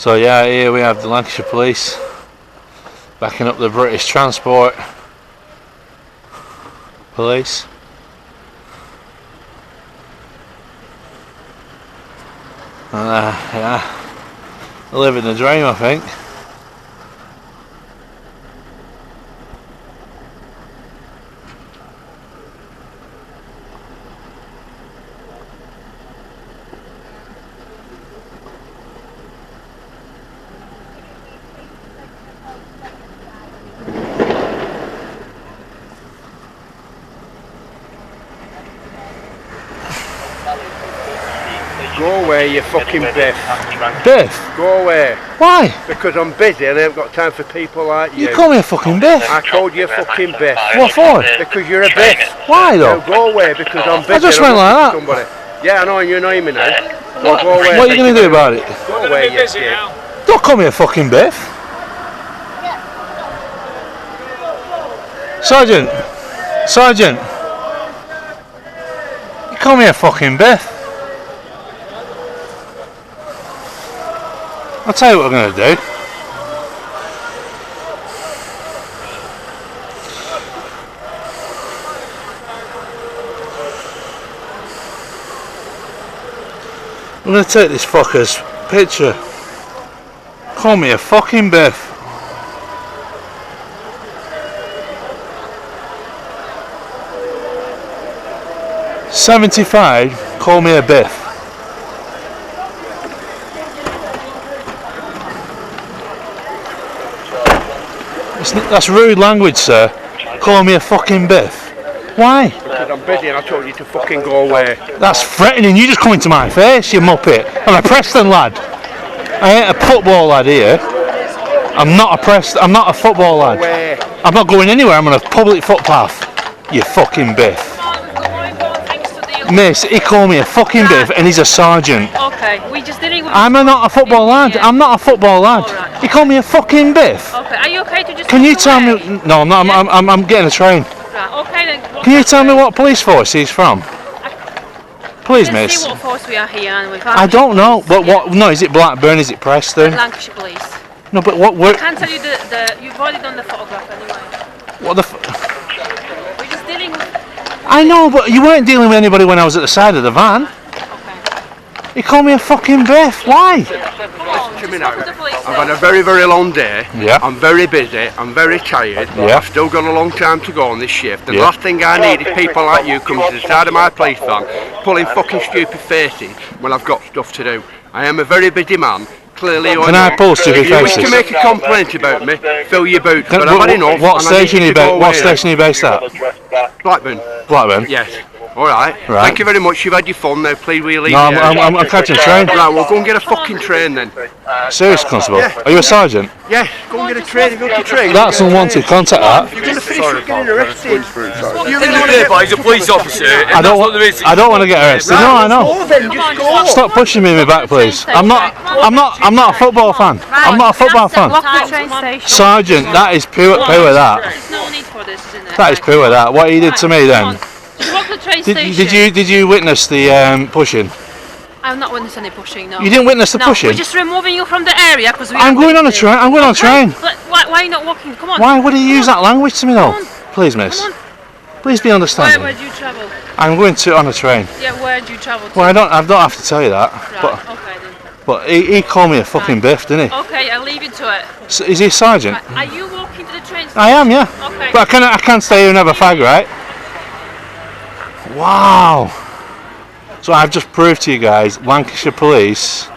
So yeah, here we have the Lancashire Police backing up the British Transport Police. And yeah, living the dream, I think. Go away, you fucking biff. Biff? Go away. Why? Because I'm busy and I haven't got time for people like you. You call me a fucking biff? I called you a fucking biff. What for? Because you're a biff. Why though? No, go away because I'm busy. I just went like that. Somebody. Yeah, I know, and you know me now. So go away. What are you going to do about it? Go away, you dick. Don't call me a fucking biff. Sergeant. Sergeant. You call me a fucking biff. I'll tell you what I'm going to do. I'm going to take this fucker's picture. Call me a fucking biff. $75, call me a biff. That's rude language, sir. Call me a fucking biff. Why? Because I'm busy and I told you to fucking go away. That's threatening. You just come into my face, you muppet. I'm a Preston lad. I ain't a football lad here. I'm not a football lad. Away. I'm not going anywhere. I'm on a public footpath. You fucking biff. Miss, he called me a fucking biff and he's a sergeant. Okay, we just didn't. I'm not a football lad. I'm not a football lad. Right. He called me a fucking biff. Okay, are you okay to just? Can you walk tell away? me? No, I'm not. I'm getting a train. Right, okay then. Can you tell me what police force he's from? Please, Let's miss. see what force we are here and we've I don't know. But what? No, is it Blackburn? Is it Preston? Lancashire Police. No, but what? I can't tell you you've already done the photograph anyway. What the? We're just dealing with. I know, but you weren't dealing with anybody when I was at the side of the van. Okay. He called me a fucking biff. Why? Come on, To me just now. talk to the police. I've had a very, very long day. Yeah. I'm very busy. I'm very tired. Yeah. I've still got a long time to go on this shift. And Yeah. the last thing I need is people like you coming to the side of my police van, pulling fucking stupid faces when I've got stuff to do. I am a very busy man. Clearly, Can I pull stupid if you wish faces? to make a complaint about me, fill your boots. Can- But I've had enough. what and I need station you are you to go What away station are you based at? now. Blackburn. Blackburn. Yes. All right. Right. Thank you very much. You've had your fun now. Please, will you leave No, me I'm catching a train. Right, we'll go and get a fucking train then. Serious constable. Yeah. Are you a sergeant? Yes, go and get a train. If you want a train. That's unwanted contact. That. You're going to finish up getting arrested. You End really of want the day, to but he's a police officer. I don't want. I don't want to get arrested. No, I know. go then, just go. Stop pushing me in my back, please. I'm not a football fan. I'm not a football fan. Walk to the train station. Sergeant, that is pure that. There's no need for this, isn't it? That is pure that. What he did to me then. Just walk to the train station. Did you witness the pushing? I've not witnessed any pushing, no. You didn't witness the No, pushing? we're just removing you from the area because we. I'm going on a train. I'm going on a train. But why are you not walking? Come on. Why would he use that language to me though? Come on. Please, miss. Come on. Please be Where understanding. do you travel? I'm going to on a train. Yeah, where do you travel to? Well, I don't have to tell you that. Right, But okay then. but he called me a fucking biff, didn't he? Okay, I'll leave you to it. So, is he a sergeant? Are you walking to the train station? I am, yeah. Okay. But I can't stay here and have a fag, right? Wow. So I've just proved to you guys, Lancashire Police,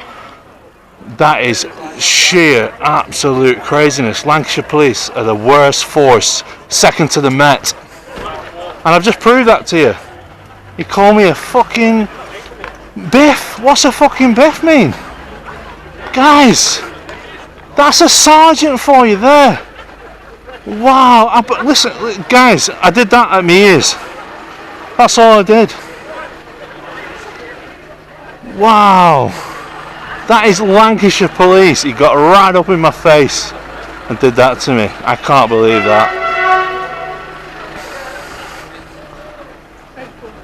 that is sheer absolute craziness. Lancashire Police are the worst force, second to the Met. And I've just proved that to you. You call me a fucking biff? What's a fucking biff mean? Guys, that's a sergeant for you there. Wow, but listen, guys, I did that at my ears. That's all I did. Wow, that is Lancashire Police. He got right up in my face and did that to me. I can't believe that.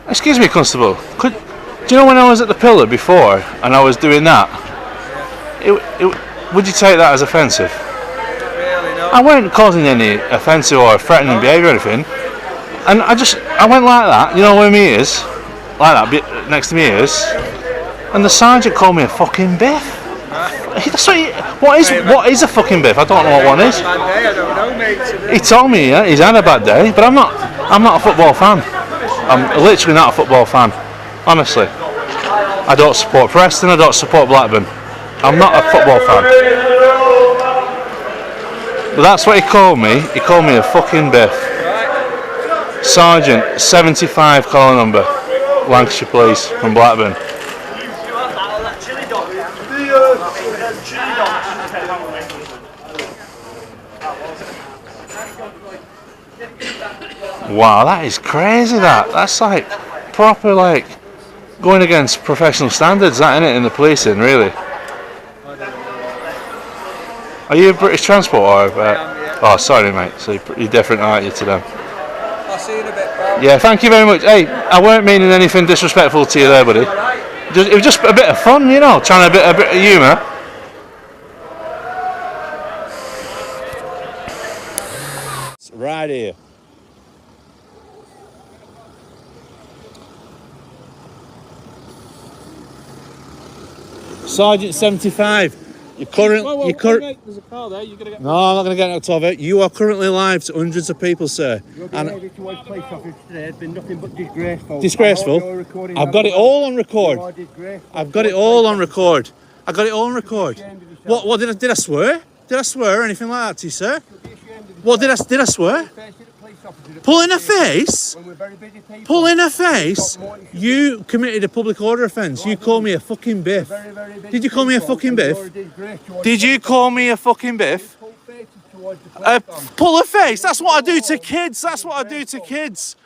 Excuse me, Constable. Do you know when I was at the pillar before and I was doing that? would you take that as offensive? Really, no. I weren't causing any offensive or threatening behaviour or anything. And I went like that, you know where my ears? Like that, next to my ears. And the sergeant called me a fucking biff. That's what is a fucking biff? I don't know what one is. Bad day, I don't know, mate. He told me he's had a bad day, but I'm not a football fan. I'm literally not a football fan. Honestly. I don't support Preston, I don't support Blackburn. I'm not a football fan. But that's what he called me. He called me a fucking biff. Sergeant 75 collar number, Lancashire Police from Blackburn. Wow, that is crazy. That's like proper, like going against professional standards. That, innit, in the policing, really. Are you a British Transport or? Oh, sorry, mate. So you're different, aren't you, to them? I'll see you in a bit, pal. Yeah, thank you very much. Hey, I weren't meaning anything disrespectful to you there, buddy. It was just a bit of fun, you know, trying a bit of humour. It's right here. Sergeant 75. You're There's a car there, you're going to get... No, I'm not going to get out of it. You are currently live to hundreds of people, sir. Your behaviour towards police officers today has been nothing but disgraceful. Disgraceful? I've got it all on record. You are disgraceful. I've got it all on record. I got it all on record. What did I swear? Did I swear or anything like that to you, sir? What did I swear? Pull in a face? Pull in a face? You committed a public order offence. You called me a fucking biff. Did you call me a fucking biff? Did you call me a fucking biff? Pull a face? That's what I do to kids. That's what I do to kids.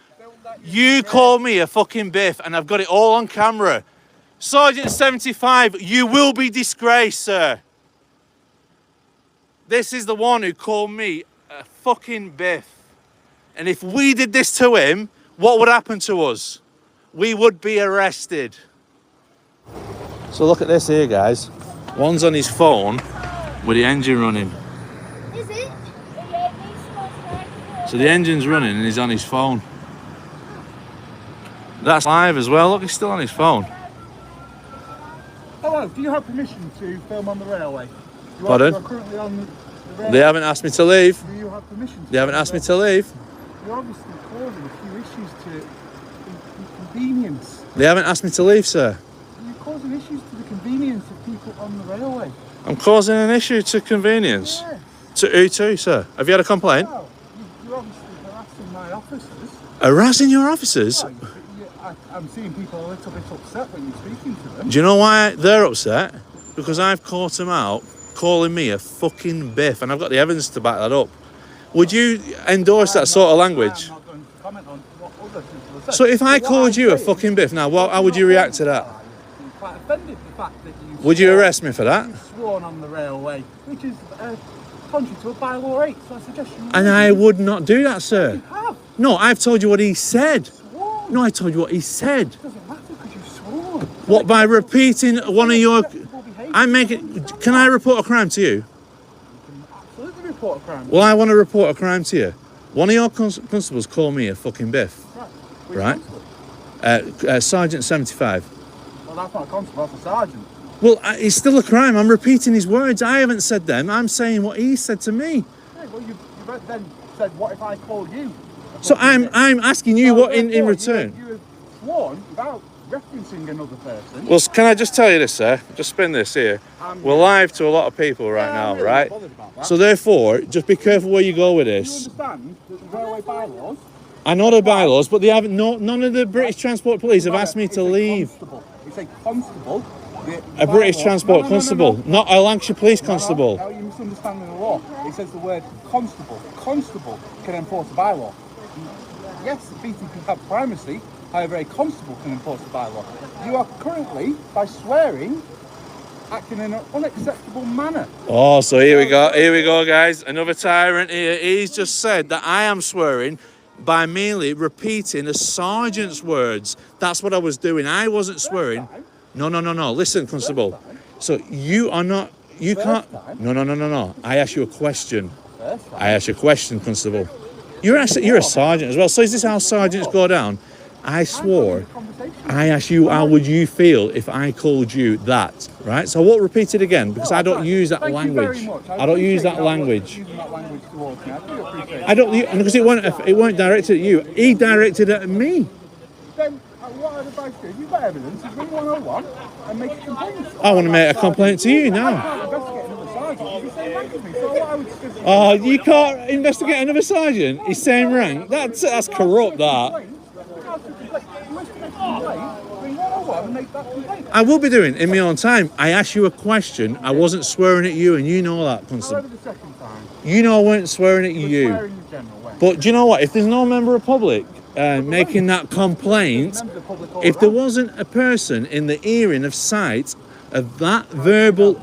You call me a fucking biff and I've got it all on camera. Sergeant 75, you will be disgraced, sir. This is the one who called me a fucking biff. And if we did this to him, what would happen to us? We would be arrested. So look at this here, guys. One's on his phone with the engine running. Is it? So the engine's running and he's on his phone. That's live as well. Look, he's still on his phone. Hello, do you have permission to film on the railway? Pardon? You are currently on the railway. They haven't asked me to leave. Do you have permission to They haven't asked me to leave. You're obviously causing a few issues to inconvenience. They haven't asked me to leave, sir. You're causing issues to the convenience of people on the railway. I'm causing an issue to convenience. Yeah. To who to, sir? Have you had a complaint? Well, you're obviously harassing my officers. Harassing your officers? Well, I'm seeing people a little bit upset when you're speaking to them. Do you know why they're upset? Because I've caught them out calling me a fucking biff, and I've got the evidence to back that up. Would you endorse that sort of language? I'm not going to comment on what other people have said. So if I But what called I'm you a saying fucking biff now, is how would you react to that? I'm quite offended the fact that you Would you arrest me for that? you've sworn on the railway, which is contrary to a bylaw 8, so I suggest you And I would not do that, sir. You have No, I've told you what he said. sworn. No, I told you what he said. It doesn't matter because you've sworn. What, by repeating one of your... Acceptable behaviour. I'm making... Can I report a crime to you? You can absolutely report a crime. Well, I want to report a crime to you. One of your constables called me a fucking biff. Right. Which Right. constable? Sergeant 75. Well, that's not a constable, that's a sergeant. Well, it's still a crime. I'm repeating his words. I haven't said them. I'm saying what he said to me. Yeah, well, you then said, what if I called you? So I'm asking you what in Therefore, return. You have sworn without referencing another person. Well, can I just tell you this, sir? Just spin this here. We're live to a lot of people right I'm now, really right? not bothered about that. So therefore, just be careful where you go with Do you this. understand that the railway bylaws? I know the bylaws, but they haven't. None of the British Transport Police have asked me to leave. It's a constable. A British Transport Constable, not a Lancashire Police Constable. No, you're misunderstanding the law. It says the word constable. Constable can enforce a bylaw. Yes, the BTP have primacy, however, a constable can enforce a bylaw. You are currently, by swearing, acting in an unacceptable manner. Oh, so here we go, guys. Another tyrant here. He's just said that I am swearing by merely repeating a sergeant's words. That's what I was doing. I wasn't swearing. No. Listen, Constable. So you are not You First can't. time? No. I asked you a question. First time. I asked you a question, Constable. You're a sergeant as well. So is this how sergeants go down? I swore. I asked you, how would you feel if I called you that, right? So I won't repeat it again because I don't use that Thank you very language. much. I don't use that appreciate language. using that language towards me. I do appreciate it. I don't because it weren't directed at you. He directed it at me. Then what I'd advise you, if you've got evidence, is ring 101 and make a complaint. I want to make a complaint to you I now. can't investigate another sergeant. He's the same rank as me. So what I would suggest. Oh, you can't investigate another sergeant. He's same rank. That's corrupt. That. I will be doing in my own time. I asked you a question. I wasn't swearing at you, and you know that, Constable. The second time. You know I weren't swearing at you. Swearing in general way. But do you know what? If there's no member of public making that complaint, if there wasn't a person in the hearing of sight of that verbal,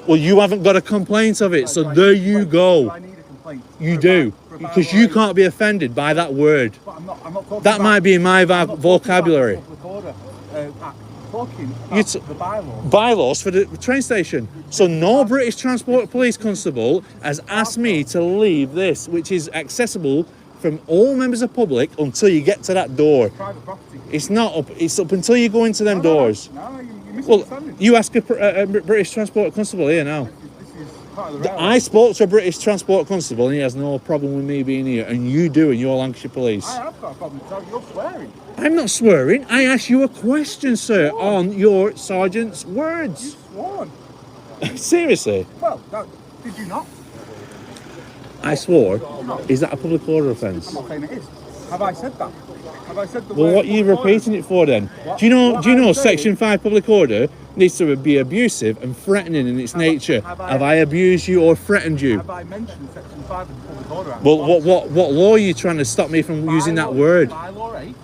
well, you haven't got a complaint of it. So there you go. I need a complaint. You do. Because you can't be offended by that word. But I'm not talking That about, might be in my I'm not talking vocabulary. about the public order act. Talking about You t- the bylaws. Bylaws for the train station. So no British Transport Police Constable has asked me to leave this, which is accessible from all members of public until you get to that door. Private property. It's not up. It's up until you go into them doors. No, you're Well, misunderstanding. you ask a British Transport Constable here now. This is part of the railway. I spoke to a British Transport Constable and he has no problem with me being here, and you do, and you're Lancashire Police. I have got a problem with that. You're swearing. I'm not swearing. I asked you a question, sir, on your sergeant's words. Sworn. Seriously, Well, did you not? I swore. Is that a public order offence? I'm not saying it is. Have I said that? Have I said the Well, word what are you public order? repeating it for then? What? Do you know? What Do you know? I'm saying- Section 5 public order needs to be abusive and threatening in its nature. have I- Have I abused you or threatened you? Have I mentioned Section 5 of the Public Order Act? Well, what law are you trying to stop me from using that word? Bylaw 8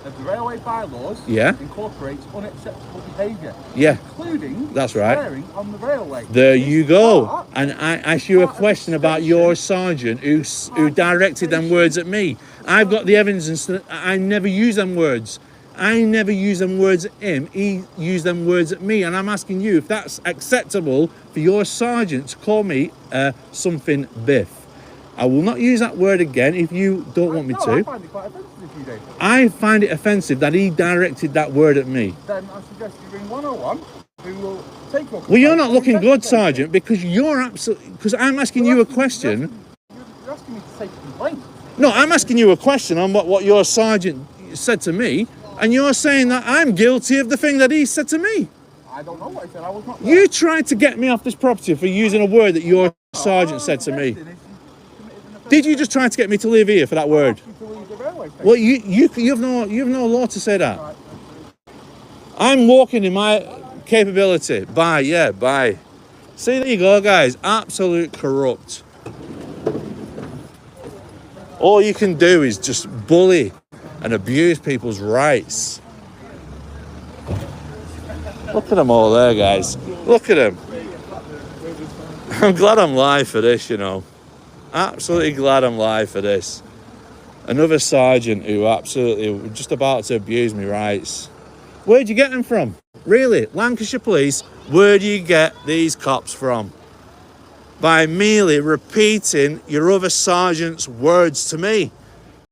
of the Railway Bylaws Yeah. incorporates unacceptable behaviour. Yeah. Including That's right. swearing on the railway. There This you go. part- And I asked you a question about your sergeant who directed them words at me. I've got the evidence that I never use them words. I never use them words at him. He used them words at me. And I'm asking you if that's acceptable for your sergeant to call me something biff. I will not use that word again if you don't want me No, I to. find it quite offensive if you do. I find it offensive that he directed that word at me. Then I suggest you ring 101 who will take your Well, you're complaint not and looking good, investigate it. Sergeant, because you're absolutely... Because I'm asking you a question... You're asking me to take a complaint. No, I'm asking you a question on what your sergeant said to me, and you're saying that I'm guilty of the thing that he said to me. I don't know what I said. I was not there. You tried to get me off this property for using a word that your sergeant said to me. Did you just try to get me to leave here for that word? To leave the railway station. Well, you've no law to say that. I'm walking in my capability. Bye. See, there you go, guys. Absolute corrupt. All you can do is just bully and abuse people's rights. Look at them all there, guys. Look at them. I'm glad I'm live for this, you know. Absolutely glad I'm live for this. Another sergeant who absolutely was just about to abuse me rights. Where'd you get them from? Really? Lancashire Police, where do you get these cops from? By merely repeating your other sergeant's words to me.